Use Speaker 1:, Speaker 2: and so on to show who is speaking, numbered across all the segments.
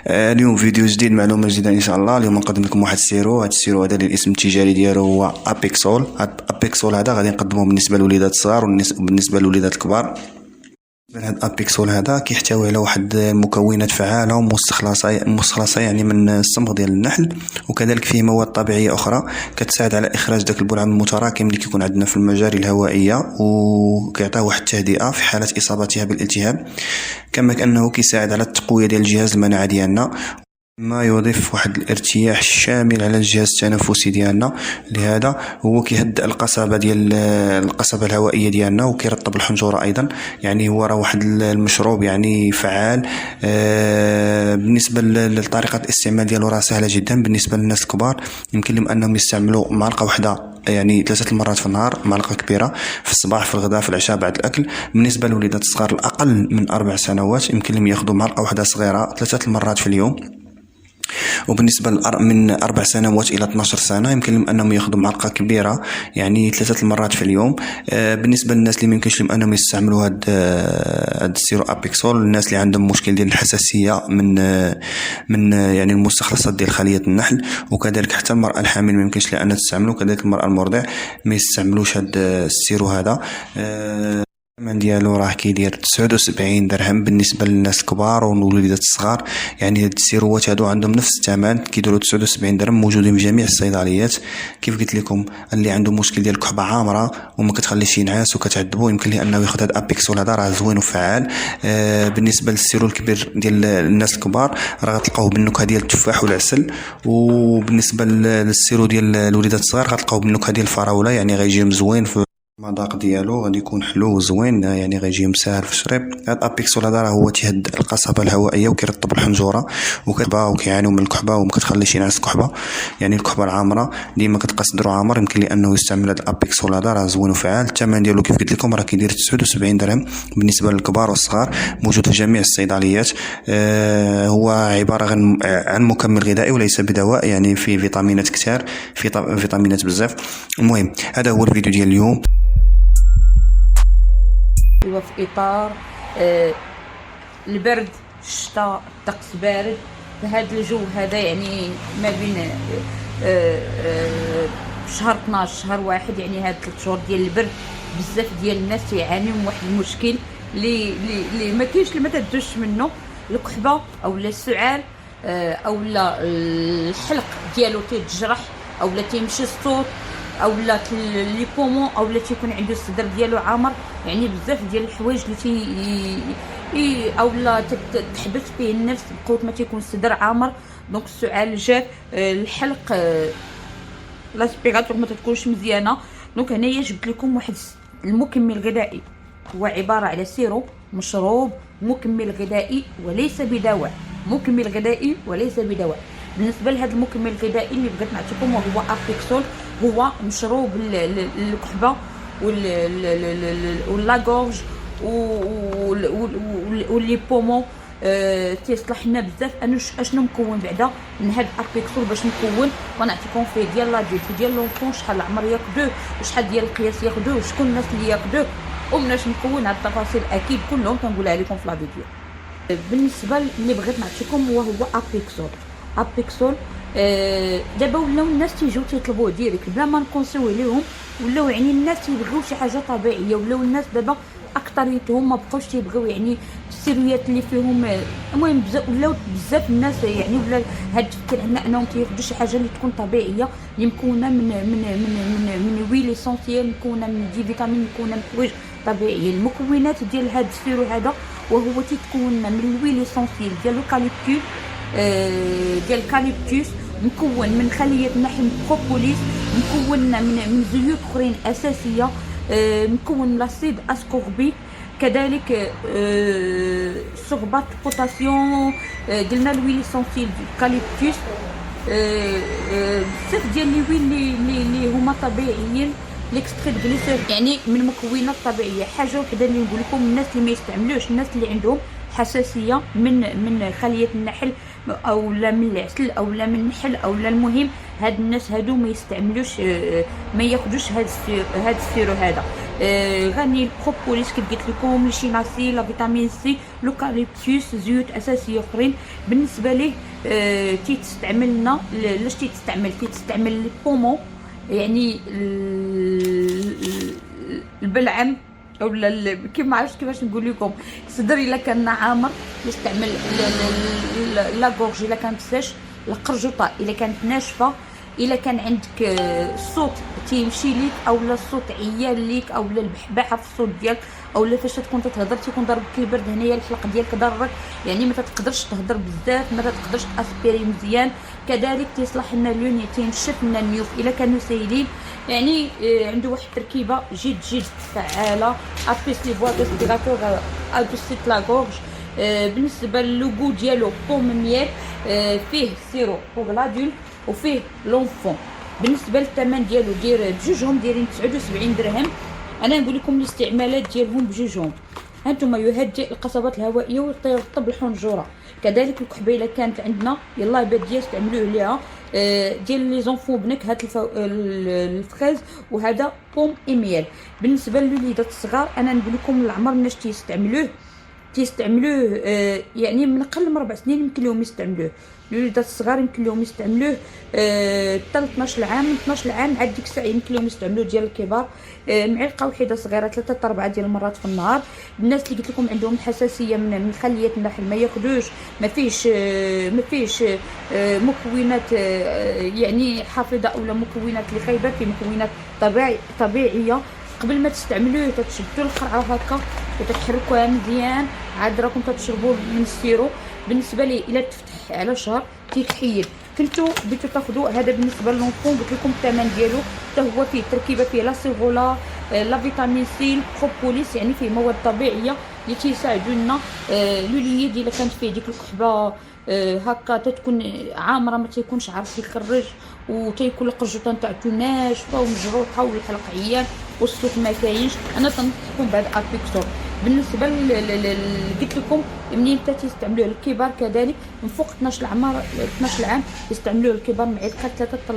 Speaker 1: اليوم فيديو جديد، معلومه جديده ان شاء الله. اليوم نقدم لكم واحد السيرو. هذا السيرو هذا الاسم التجاري ديالو هو ابيكسول. ابيكسول هذا غادي نقدموه بالنسبه للوليدات الصغار وبالنسبه للوليدات الكبار. هذا الابيكسول هذا كيحتوي على واحد المكونات فعاله ومستخلصه يعني من الصمغ ديال النحل، وكذلك فيه مواد طبيعيه اخرى كتساعد على اخراج داك البلعم المتراكم اللي كيكون عندنا في المجاري الهوائيه، وكيعطيه واحد التهدئه في حاله اصابتها بالالتهاب، كما كانه كيساعد على التقويه ديال الجهاز المناعي ديالنا، ما يضيف واحد الارتياح الشامل على الجهاز التنفسي ديالنا. لهذا هو كيهدئ القصبه القصبه الهوائيه ديالنا، وكيرطب الحنجره ايضا. يعني هو راه واحد المشروب يعني فعال. بالنسبه لطريقه الاستعمال ديالو راه سهله جدا. بالنسبه للناس الكبار يمكن لهم انهم يستعملوا معلقه واحده يعني 3 المرات في النهار، معلقه كبيره في الصباح، في الغداء، في العشاء، بعد الاكل. بالنسبه للوليدات الصغار الاقل من 4 سنوات يمكن لهم ياخذوا معلقه واحده صغيره 3 المرات في اليوم. وبالنسبه من 4 سنوات الى 12 سنه يمكن لهم انهم ياخذوا معلقه كبيره يعني 3 المرات في اليوم. بالنسبه للناس اللي ما يمكنش لهم انهم يستعملوا هاد السيرو ابيكسول، الناس اللي عندهم مشكل ديال الحساسيه من يعني المستخلصات ديال خليه النحل، وكذلك حتى المراه الحامل ما يمكنش لها ان تستعملو، وكذلك المراه المرضع ما يستعملوش هاد السيرو هذا. الثمن ديالو راه كيدير 79 درهم بالنسبه للناس الكبار والوليدات الصغار. يعني هاد السيروات هادو عندهم نفس الثمن، كيديروا 79 درهم، موجودين في جميع الصيدليات. كيف قلت لكم، اللي عنده مشكل ديال الكحبه عامره وما كتخليش ينعس وكتعذبو يمكن ليه انه ياخذ هاد ابيكسول هذا، راه زوين وفعال. بالنسبه للسيرو الكبير ديال الناس الكبار راه غتلقاوه بالنكهه ديال التفاح والعسل، وبالنسبه للسيرو ديال الوليدات الصغار غتلقاوه بالنكهه ديال الفراوله. يعني غيجي مزوين في المذاق ديالو، غادي يكون حلو وزوين، يعني غيجي مساهل في الشريب. هاد الابيكسول هذا راه هو تيهدئ القصبه الهوائيه وكيرطب الحنجره، وكيعانيو من الكحبه وما كتخليش ينعس الكحبه، يعني الكحبه العامره ديما كتقاس درو عامر. يمكن لي انه يستعمل هاد الابيكسول هذا، راه زوين وفعال. الثمن ديالو كيف قلت لكم راه كيدير 79 درهم بالنسبه للكبار والصغار، موجود في جميع الصيدليات. هو عباره عن مكمل غذائي وليس بدواء، يعني فيه فيتامينات كثار، فيتامينات بزاف. المهم هذا هو الفيديو ديال اليوم.
Speaker 2: في اطار البرد، الشتاء، الطقس بارد، فهذا الجو هذا يعني ما بين شهر 12 شهر 1، يعني هاد 3 شهور ديال البرد بزاف ديال الناس يعانيو من واحد المشكل اللي ما كاينش اللي ما تدوش منه، الكحبه اولا السعال اولا الحلق ديالو تيتجرح اولا تيمشي الصوت اولا لي بومون اولا تيكون عنده الصدر ديالو عامر. يعني بزاف ديال الحوايج اللي اولا تحبس فيه النفس بقوه ما تيكون الصدر عامر. دونك السعال جات، الحلق، لاسبيغاتور ما تكونش مزيانه. دونك هنايا جبت لكم واحد المكمل غذائي، هو عباره على سيرو مشروب مكمل غذائي وليس بدواء، مكمل غذائي وليس بدواء. بالنسبه لهذا المكمل الغذائي اللي بغيت نعطيكم وهو ابيكسول، هو مشروب للكحبه واللاغورج واللي بومون. تيصلح لنا بزاف. انا اشنو مكون بعدا من هذا الابيكسول باش نكون ونعطيكم فيه ديال لاديل، ديال لونفون، شحال العمر ياخذوه، وشحال ديال القياس ياخذوه، وشكون الناس اللي ياخذوه، ومناش نكون. هاد التفاصيل اكيد كلهم كنقولها لكم في لا فيديو. بالنسبه اللي بغيت نعطيكم هو ابيكسول. دابا ولاو الناس تيجيو تيطلبوه ديريكت بلا ما نكونسيوه ليهم، ولاو يعني الناس تيبغيو شي حاجه طبيعيه، ولاو الناس دابا اكثريتهم ما بقاوش تيبغيو يعني السيرويات اللي فيهم. المهم ولاو بزاف الناس يعني ولا هاد التفكير عندنا انهم تياخذوا شي حاجه اللي تكون طبيعيه، اللي مكونه من ويل اسونسيال، مكونه من دي فيتامين، مكونه من حوايج طبيعيه. المكونات ديال هاد السيرو هذا وهو تيتكون من الويل اسونسيال ديال الكاليبتوس، مكون من خليه نحل بروبوليس، مكون من زيوت اخرين اساسيه، مكون من لاسيد اسكوربيك، كذلك سوربات البوتاسيوم. قلنا الويل اسونسيال ديال الكاليبتوس، بزاف ديال لي ويل اللي هما طبيعيين، ليكستري دو غليسير، يعني من مكونات طبيعيه. حاجه وحده اللي نقول لكم، الناس اللي ما يستعملوش، الناس اللي عندهم حساسيه من خليه النحل او لا من العسل او لا من النحل او لا، المهم هاد الناس هادو ما يستعملوش، ما ياخذوش هاد السيرو هذا. غني البروبوليس كي قلت لكم، الشيناسي، لا فيتامين سي، لوكاليبتوس، زيوت اساسيه اخرين. بالنسبه ليه تيتستعمل لنا لاش تيتستعمل البومون، يعني البلعم اولا كيما عرفتش كيفاش نقول لكم، الصدر الا كان عامر يستعمل لا غورج الا كانت ساش، القرجوطه الا كانت ناشفه، الا كان عندك الصوت تيمشي ليك اولا الصوت عيان ليك اولا البحباحه في الصوت ديالك اولا فاش تكون تتهضر تيكون ضربك البرد هنايا الحلق ديالك ضرك، يعني ما تقدرش تهضر بزاف، ما تقدرش تاسبيري مزيان. كذلك تيصلح لنا لوني تينشف لنا النيوف الا كانوا سايلين، يعني عنده واحد التركيبه جد فعاله. ابيس لي فوا ديسبيراتور ادوسيت لا غورج. بالنسبه للوغو ديالو بوم ميال، فيه سيرو بوغ لادول وفيه لونفون. بالنسبه للثمن ديالو بجوجهم دايرين 79 درهم. انا نقول لكم الاستعمالات ديالهم بجوجهم. هانتوما يهدئ القصبات الهوائيه ويرطب الحنجره. كذلك الكحبه الا كانت عندنا يلاه باديه استعملوه ليها، ديال لي زونفون بنكهه الفريز، وهذا بوم ايميال. بالنسبه للوليدات الصغار انا نقول لكم العمر مناش تيستعملوه يعني من اقل من 4 سنين يمكن لهم يستعملوه. الوليدات الصغار يمكن لهم يستعملوه حتى 12 عام، من 12 عام عاد ديك الساعه يمكن لهم يستعملوه. ديال الكبار معلقه وحده صغيره 3 حتى 4 ديال المرات في النهار. الناس اللي قلت لكم عندهم حساسيه من خليه النحل ما ياخذوش، ما فيش مكونات يعني حافظه اولا مكونات اللي خايبه، في مكونات طبيعيه. قبل ما تستعملوه تشدوا القرعه هكا وتحركوها مزيان، عاد راكم تشربوا من السيرو. بالنسبه لي الا تفتح على شهر تيتحيد. كنتو بغيتو تاخذوا هذا بالنسبه للونفون، قلت لكم الثمن ديالو حتى هو فيه تركيبه، فيه لا سيغولا، لا فيتامين سي، البروبوليس، يعني فيه مواد طبيعيه اللي تيساعدوا لنا الوليد الا كانت فيه ديك الكحبه هكا تتكون عامره ما تيكونش عارف يخرج، وتيكون القرجوطه نتاعو ناشفه ومجروحه والحلق عيان والصوت ما كاينش. انا تنصحكم بهذا ابيكسول. بالنسبه قلت لكم منين تيستعملوه الكبار كذلك من فوق 12 عام يستعملوه الكبار معلقه 3 حتى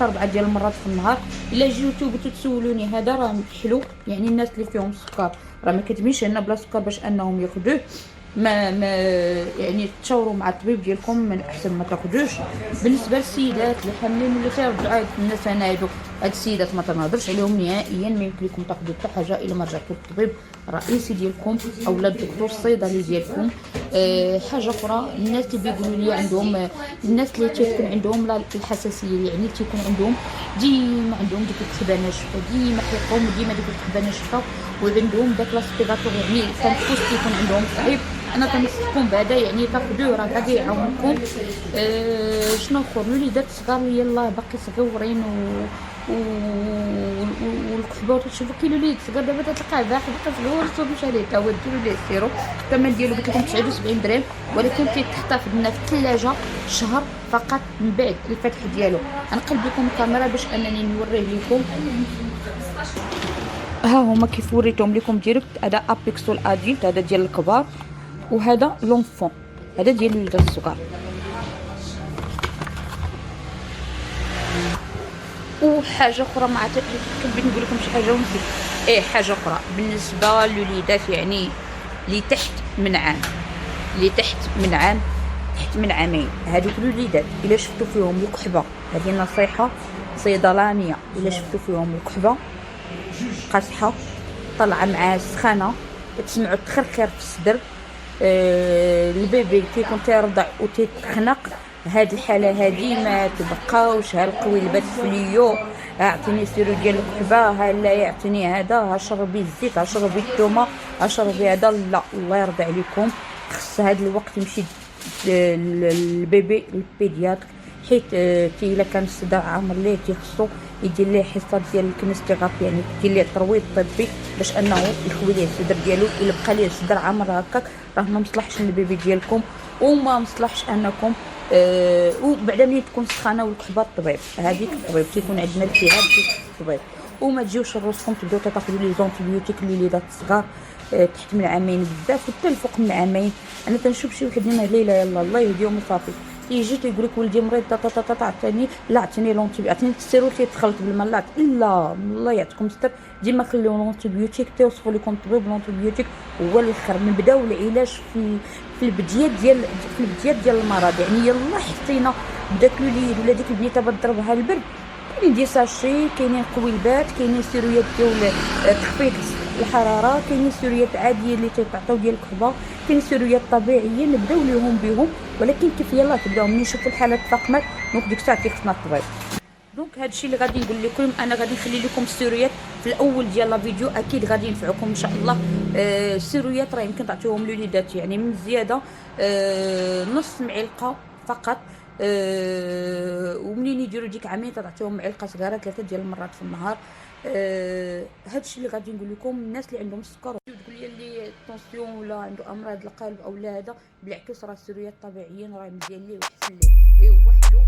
Speaker 2: 4 ديال المرات في النهار. الا جيتو بغيتو تسولوني هذا راه حلو، يعني الناس اللي فيهم السكر راه ما كتبينش هنا بلا سكر باش انهم ياخذوه، ما يعني تشاوروا مع الطبيب ديالكم من احسن ما تاخذوش. بالنسبه للسيدات اللي حاملين ولا تيرجعوا عاد الناس هنا هادو هاد السيدات ما تنهضرش عليهم نهائيا، ما يمكن لكم تاخذوا حتى حاجه الا ما رجعتوا للطبيب الرئيسي ديالكم اولا الدكتور الصيدلي ديالكم. حاجه اخرى، الناس اللي بيقولوا لي عندهم الناس اللي تيكون عندهم الحساسيه، يعني تيكون عندهم ديما عندهم ديك الكحبه ناشفه، ديما حيقهم ديما ديك الكحبه ناشفه وعندهم داك لاسبيراتور، يعني التنفس تيكون عندهم صعيب. انا كنصحكم بهذا، يعني تاخذوه راه غادي يعاونكم. شنو اخر، الوليدات الصغار يلاه باقي صغيورين والكحبه تشوفوا كي الوليد صغير دابا تلقاه باقي صغيور تمشي عليه تا هو ديروا ليه السيرو. الثمن ديالو قلت لكم 79 درهم، ولكن تيتحطف لنا في الثلاجه شهر فقط من بعد الفتح ديالو. غنقلب لكم الكاميرا باش انني نوريه لكم. ها هما كيف وريتهم لكم ديريكت. هذا ابيكسول اديلت، هذا ديال الكبار، وهذا لونفون، هذا ديال الوليدات الصغار. وحاجه اخرى ما عرفت كنبغي نقول لكم شي حاجه ونسيت. حاجه اخرى بالنسبه للوليدات يعني اللي تحت من عامين، هذوك الوليدات الا شفتوا فيهم الكحبه، هذه نصيحه صيدلانيه، الا شفتوا فيهم الكحبه قاصحه طلعه مع سخانه تسمعوا التخرخير في الصدر، البيبي كيكون تيرضع وتيتخنق، هاد الحاله هادي ما تبقاوش هالقويلبات فليو اعطيني سيرو ديال الكحبه، ها لا يعطيني هذا، ها شربي الزيت، ها شربي الثومه، ها شربي هذا. لا الله يرضى عليكم، خص هاد الوقت يمشي البيبي للبيدياتر، حيت الا كان الصداع عامر ليه تيخصو يدير ليه حصه ديال الكنستيغاب، يعني يدير ليه ترويض طبي باش انه يخوي ليه الصدر ديالو. الا بقى ليه الصدر عامر هكاك راه ما مصلحش للبيبي ديالكم، وما مصلحش انكم وبعدا ملي تكون سخانه والكحبه الطبيب، هذيك الطبيب تيكون عندنا التهاب الطبيب. وما تجيوش راسكم تبداو تاخذوا لي زونتيبيوتيك للوليدات الصغار تحت من عامين بزاف، وحتى الفوق من عامين. انا تنشوف شي وحدين ليله يلا الله يهديهم وصافي يجي تيقول لك ولدي مريض عطيني، لا عطيني لونتيبيوتيك، عطيني السيرول تيتخلط بالماء، لا لا الله يعطيكم الستر، ديما خليو لونتيبيوتيك توصفوا لكم الطبيب لونتيبيوتيك هو الخير. نبداو العلاج في البدايات ديال المرض، يعني يلا حسينا بداك الوليد ولا ديك البيته بضربها البرد، كاينين دي ساشي، كاينين قويلبات، كاينين سيرويات ديال تخفيض الحراره، كاينين سيرويات عاديه اللي تيتعطيو ديال الكحبه، كاينين سيرويات طبيعيه نبداو ليهم بهم، ولكن كيف يلا تبداو ملي نشوفوا الحاله تفاقمت دونك ديك الساعه خصنا الطبيب. دونك هادشي اللي غادي نقول لكم، انا غادي نخلي لكم السيرويات في الاول ديال لا فيديو، اكيد غادي ينفعكم ان شاء الله. السيرويات راه يمكن تعطيوهم للوليدات يعني من زياده نص معلقه فقط، ومنين يديروا ديك عامين تعطيوهم معلقه صغيره 3 ديال المرات في النهار. هادشي اللي غادي نقول لكم. الناس اللي عندهم السكر تقول لي اللي الطونسيون ولا عنده امراض القلب او لا، هذا بالعكس راه السيرويات طبيعيين راه مزيان ليه ويحسن ليه. ايوا حلو